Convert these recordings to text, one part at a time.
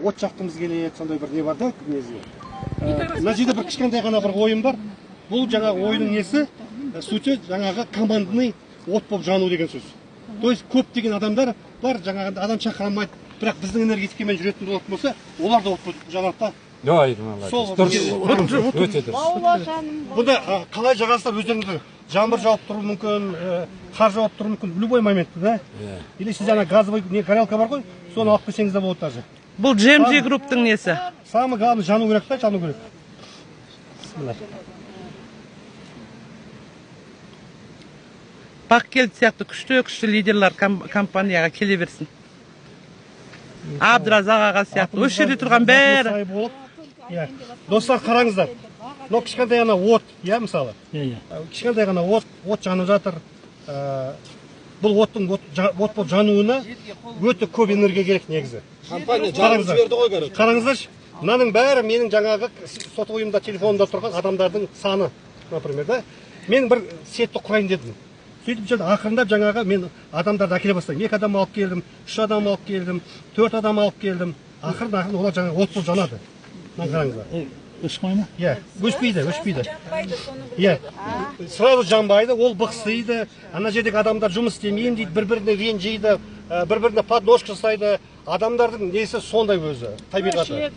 От жаққымыз келеді, сондай бір не бар да, несі. Мына жерде бір кішкентай ғана бір ойын бар. Бұл жаңағы ойынның несі, сути жаңағы командный от болып жану деген сөз. То есть көптеген адамдар бар, жаңағы адам шақырамайды, бірақ біздің энергетикамен жүретін от болса, олар да от болып жанады да. Сол өте дұрыс. Бұнда қалай жағасыздар өздеріңізді жаңбыр жауып тұруы мүмкін, қар жауып тұруы мүмкін, любой моментте, да? Или сіз жаңа газовый горелка бар ғой, соны алып келсеңіз де болады даже. Бұл GMG групптың несі? Самый главный жану керек та, жану керек. Бақ келді сияқты күшті лидерлар компанияға келе берсін. Абдыраз ағаға сияқты. Өз жерде тұрған бәрі. Достар, қараңыздар. Но кішкентай ғана от, мысалы. Кішкентай ғана от жанып жатыр. Бұл оттың от болып жануына өте көп энергия керек негізі. Қараңыздаршы, мынаның бәрі менің жаңағы сот ойымда телефонымда тұрған адамдардың саны, например, да? Мен бір сетті құрайын дедім. Сөйтіп жүрді, ақырындап жаңағы мен адамдарды әкеле бастаймын. 2 адам алып келдім, 3 адам алып келдім, 4 адам алып келдім. Ақырын олар жаңағы от болып жанады. Мына қараңыздар. Өшмей ма? Өшпейді. Сразу жанбайды, ол бықсиды. Ана жердегі адамдар жұмыс істемеймін дейді, бір-біріне ренжиді, бір-біріне подножка жасайды. Адамдардың несі сондай өзі, табиғаты.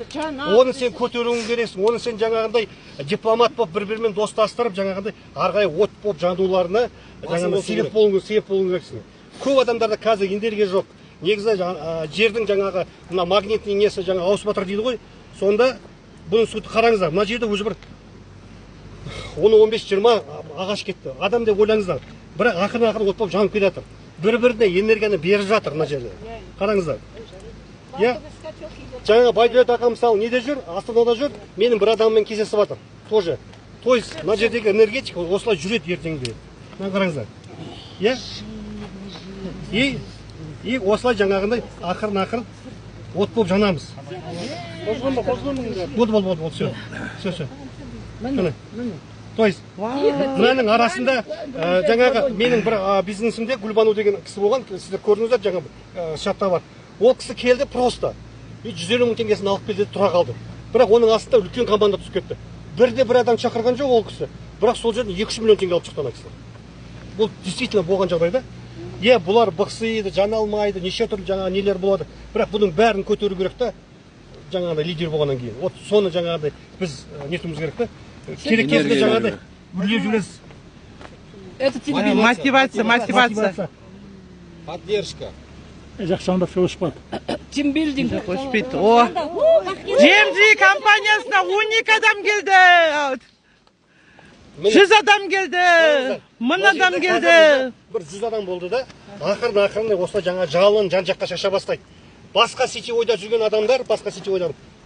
Оны сен көтеруің керексің, оны сен жаңағындай дипломат болып бір-бірімен достастырып, жаңағындай арғай от болып жануларына себеп болуың керексің. Көп адамдарда қазір энергия жоқ. Негізі жердің жаңағы магнитный несі жаңа ауысып жатыр дейді ғой. Сонда бұның суды қараңыздар. Мына жерде өзі бір 10-15-20 ағаш кетті. Адам деп ойлаңыздар. Бірақ ақырын от болып жанып келе жатыр. Бір-біріне энергияны беріп жатыр мына жерде. Қараңыздар. Жаңа Байдулет ағам мысалы неде жүр? Астанада жүр. Менің бір адаммен кездесіп жатыр. Тоже. То есть мына жердегі энергетика осылай жүреді ертеңде. Мына қараңыздар. И осылай жаңағындай ақырын от болып жанамыз. Болды, все. То есть мынаның арасында жаңағы менің бір бизнесімде Гүлбану деген кісі болған, сіздер көрдіңіздер, жаңа шатта бар. Ол кісі келді просто 150 мың теңгесін алып келді, тұра қалды. Бірақ оның астында үлкен команда түсіп кетті. Бір адам шақырған жоқ ол кісі. Бірақ сол жерден 2-3 миллион теңге алып шықты ана кісі. Бұл действительно болған жағдайда. Бұлар бықсиды, жана алмайды, неше түрлі жаңа нелер болады. Бірақ бұның бәрін көтеру керек та, жаңағыдай лидер болғаннан кейін. Вот соны жаңағыдай біз нетуіміз керек та. Керек кезінде жаңағыдай үрлеп жүресіз. Мотивация. Поддержка. Жақшанда өшпейді. Тимбилдинг өшпейді. GMG компаниясына 12 адам келді. 100 адам келді. 1000 адам келді. Бір 100 адам болды да, ақырын осылай жаңа жалын жан-жаққа шаша бастайды. Басқа сетевойда жүрген адамдар,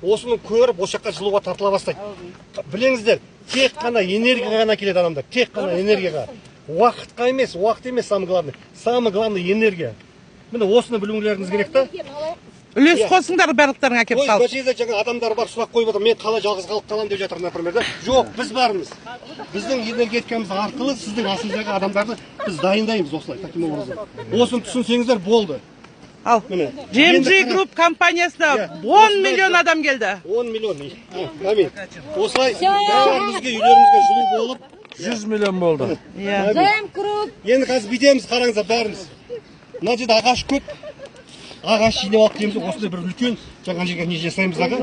осыны көріп, осы жаққа жылуға тартыла бастайды. Біліңіздер, тек қана энергияға ғана келеді адамдар, тек қана энергияға. Уақытқа емес, уақыт емес самый главный энергия. Міне осыны білуіңіздеріңіз керек та. Үлес қосыңдар барлықтарың әкеп қалып. Бұл жерде жаңа адамдар бар, сұрақ қойып отыр, мен қалай жалғыз қалып қалам деп жатыр, например, да? Жоқ, біз бармыз. Біздің энергетикамыз арқылы сіздің асыңыздағы адамдарды біз дайындаймыз осылай, таким образом. Осыны түсінсеңіздер болды. Ал, GMG Group компаниясына 10 миллион адам келді. 10 миллион. Амин. Осылай бәрімізге үйлерімізге жылу болып 100 миллион болды. Енді қазір бүйтеміз, қараңыздар бәріміз. Мына жерде ағаш көп. Ағаш жинап алып келеміз, осындай бір үлкен жаңа жерге не жасаймыз аға.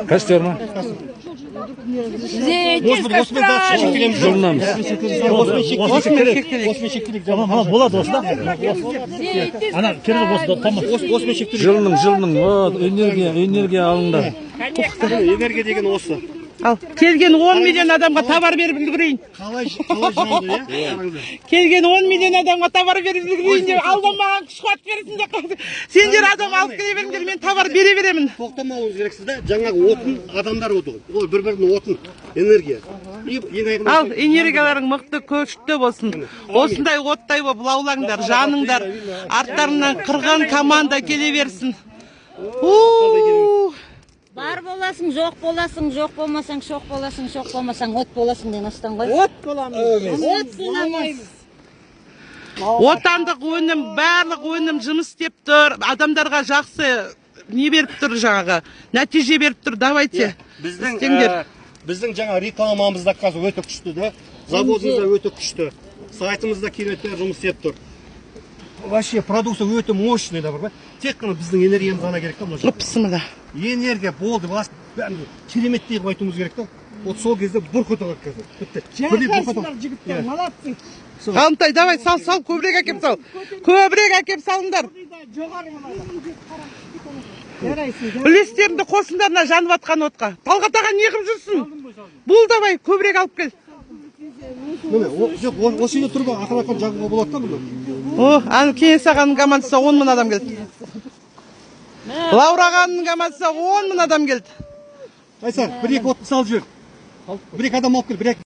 Қастер ма? Жылынамыз. Осымен шектелек. Болады осында? Ана керегі осы тамақ. Осымен шектелек. Жылының. Энергия алыңдар. Энергия деген осы. Ал, келген 10 миллион адамға товар беріп үлгірейін. Қалай жауды, Келген 10 миллион адамға товар беріп үлгірейін деп, алдан маған күш қуат бересің деп. Сендер адам алып келе беріңдер, мен товар бере беремін. Тоқтамауыңыз керексіз да, жаңағы отын, адамдар оты. Ол бір-бірінің отын, энергия. Ал, энергияларың мықты көшті болсын. Осындай оттай болып лаулаңдар, жаныңдар, арттарынан қырған команда келе берсін. Бар боласың, жоқ боласың, жоқ болмасаң, шоқ боласың, шоқ болмасаң, от боласың деген астан ғой. От боламыз. Отандық өнім, барлық өнім жұмыс істеп тұр. Адамдарға жақсы не беріп тұр жаңағы, нәтиже беріп тұр, давайте. істеңдер. Біздің жаңа рекламамыз да қазір өте күшті да. Заводымыз да өте күшті. Сайтымыз да керемет жұмыс істеп тұр. Вообще продукция өте мощный да бар. Тек қана біздің энергиямыз ғана керек та мына. Бісміллә. Энергия болды, бас бәрін кереметтей қылып айтуымыз керек та. Вот сол кезде бүркіт алады қазір. Бітті. Молодцы. Ғалымтай, давай, сал, көбірек әкеп сал. Көбірек әкеп салыңдар. Үлестеріңді қосыңдарына жанып атқан отқа. Талғат аға не қылып жүрсің? Бұл давай, көбірек алып кел. Осы үйде тұрба ақыраққан жағуға болады да бұны. О, аны Кеңес ағаның командасына 10 мың адам келді. Лаура ағаның командасына 10 мың адам келді. Айсар, бір-екі отты салып жібер. Бір-екі адам алып кел, бір-екі.